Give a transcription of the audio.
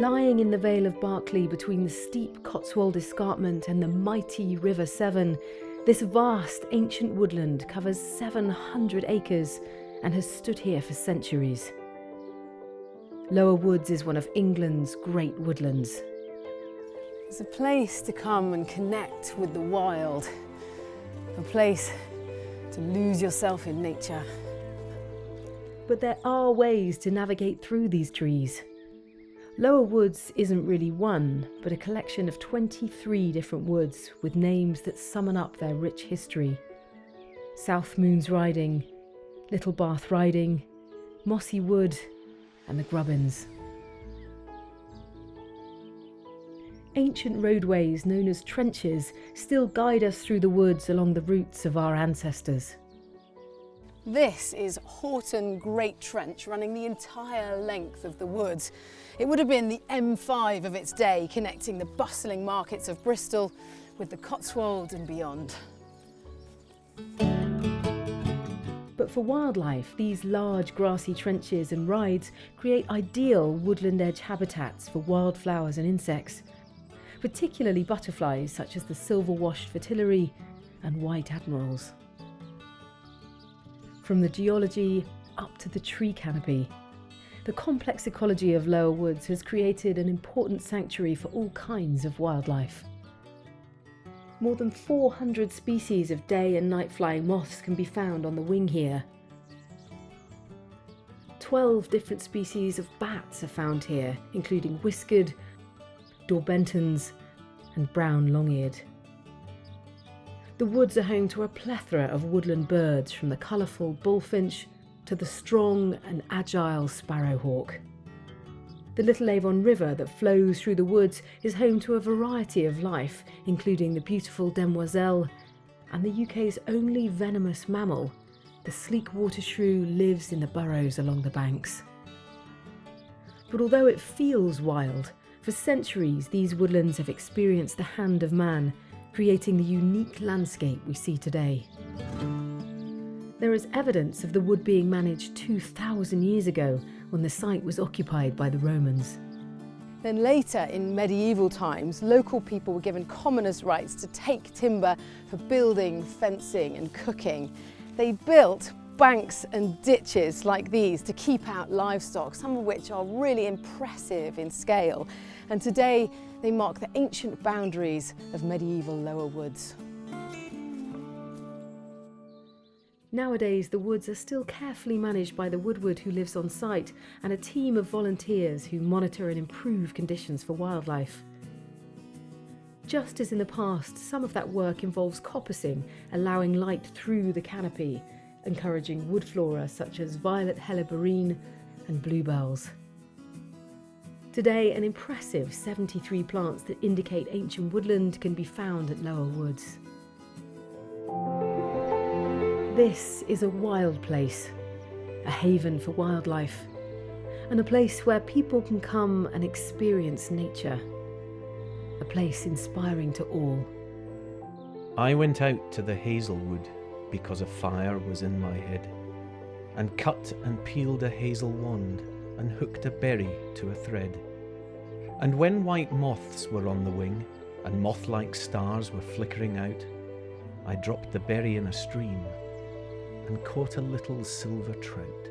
Lying in the Vale of Berkeley between the steep Cotswold Escarpment and the mighty River Severn, this vast ancient woodland covers 700 acres and has stood here for centuries. Lower Woods is one of England's great woodlands. It's a place to come and connect with the wild, a place to lose yourself in nature. But there are ways to navigate through these trees. Lower Woods isn't really one, but a collection of 23 different woods with names that summon up their rich history. South Moons Riding, Little Bath Riding, Mossy Wood, and the Grubbins. Ancient roadways known as trenches still guide us through the woods along the routes of our ancestors. This is Horton Great Trench, running the entire length of the woods. It would have been the M5 of its day, connecting the bustling markets of Bristol with the Cotswolds and beyond. But for wildlife, these large grassy trenches and rides create ideal woodland edge habitats for wildflowers and insects, particularly butterflies such as the silver-washed fritillary and white admirals. From the geology up to the tree canopy, the complex ecology of Lower Woods has created an important sanctuary for all kinds of wildlife. More than 400 species of day and night flying moths can be found on the wing here. 12 different species of bats are found here, including whiskered, Daubenton's and brown long-eared. The woods are home to a plethora of woodland birds, from the colourful bullfinch to the strong and agile sparrowhawk. The Little Avon River that flows through the woods is home to a variety of life, including the beautiful demoiselle, and the UK's only venomous mammal, the sleek water shrew, lives in the burrows along the banks. But although it feels wild, for centuries these woodlands have experienced the hand of man, creating the unique landscape we see today. There is evidence of the wood being managed 2,000 years ago, when the site was occupied by the Romans. Then later, in medieval times, local people were given commoners' rights to take timber for building, fencing and cooking. They built banks and ditches like these to keep out livestock, some of which are really impressive in scale. And today they mark the ancient boundaries of medieval Lower Woods. Nowadays, the woods are still carefully managed by the woodward who lives on site and a team of volunteers who monitor and improve conditions for wildlife. Just as in the past, some of that work involves coppicing, allowing light through the canopy, encouraging wood flora such as violet helleborine and bluebells. Today, an impressive 73 plants that indicate ancient woodland can be found at Lower Woods. This is a wild place, a haven for wildlife, and a place where people can come and experience nature, a place inspiring to all. I went out to the hazelwood because a fire was in my head, and cut and peeled a hazel wand and hooked a berry to a thread. And when white moths were on the wing and moth-like stars were flickering out, I dropped the berry in a stream and caught a little silver trout.